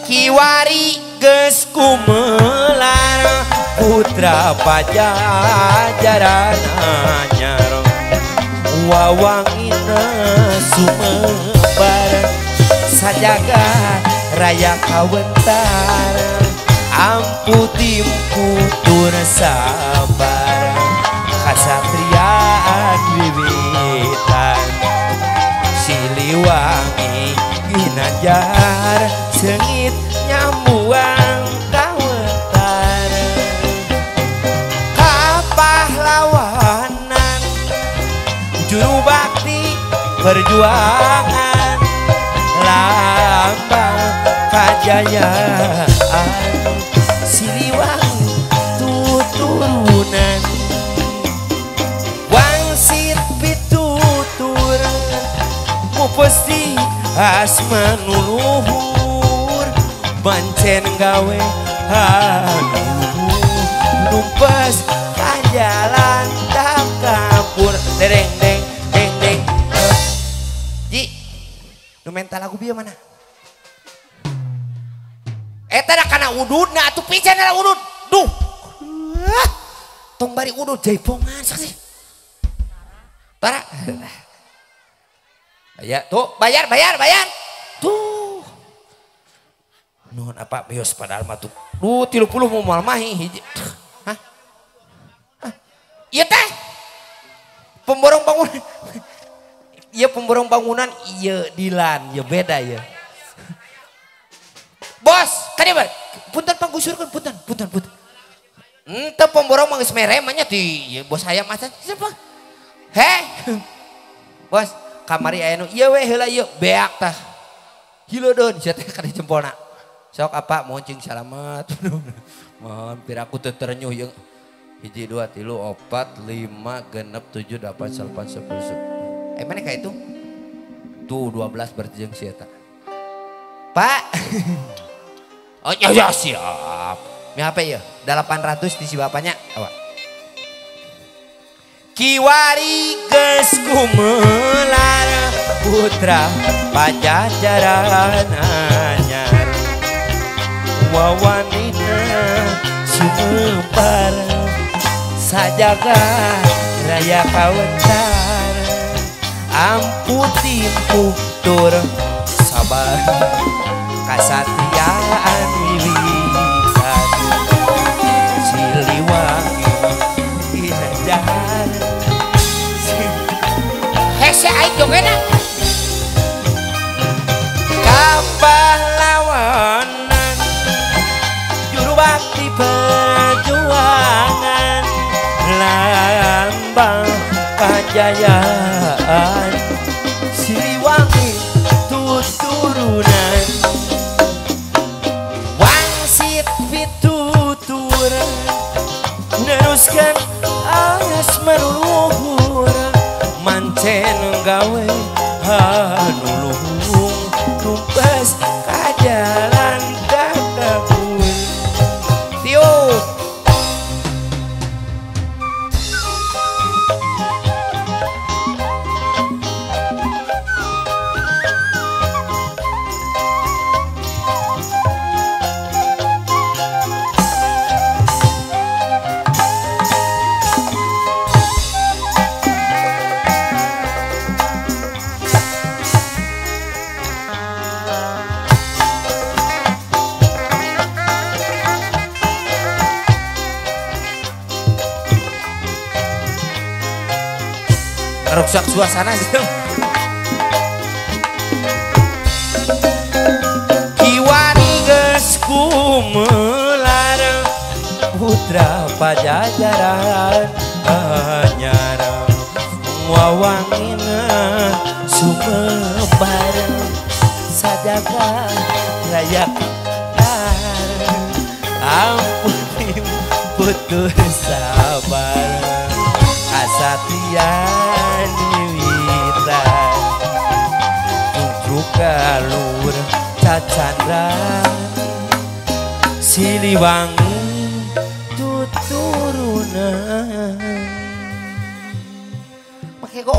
Kiwari geus kumelar putra Pajajaran anyar wawangina sumebar sajagat raya kawentar amputim kutur sabar kasatriaan wiwitan Siliwangi Ginanjar sengit nyambuang kawentar kapahlawanan juru bakti perjuangan lambang kajayaan Siliwangi tuturunan wangsit pituturan mupesti asmanuluhur bancen gawe numpas kajalan tak kapur dereng deng deng deng Ji nu mental lagu bieu mana eta da kana ududna atuh pisan da udud duh tong bari udud jaipongan saksi tara ya tuh bayar tuh nuhun apa beos padahal mah tuh 30 mau mal mahi hiji hah iya teh pemborong bangunan iya pemborong bangunan iya dilan iya beda ya bos kan ya punten panggusurkan punten ente pemborong mangis meremanya di bos hayam acan siapa heh bos kamari aya nu ieu we heula ieu beak tah hileudon sia teh kada jempolna sok apa moncing salamet mohon piraku teu ternyuh yeung 1 2 3 4 5 6 7 8 9 10 mana ka itu tuh 12 berarti jeung sia eta Pak oh ya siap mi HP ya 800 di si bapaknya awak Kiwari geus kumelar putra Pajajaran anyar wawanina sumebar sajagat raya kawentar amputim putur sabar kasatriaan wiwitan Siliwangi Ginanjar hese aing jogena kapahlawanan juru bakti perjuangan lambang kajayaan Siliwangi tuturunan wangsit pituturan neruskan asmanuluhur mancen gawe hanuluhung tumpes kajalan dakapun tiup rusak suasana gitu. Kiwari geus kumelar putra Pajajaran anyar wawangina sumebar sajagat raya ampunin putus sabar kasatian wiwitan tutruk galur cacandra Siliwangi tuturunan pakai kok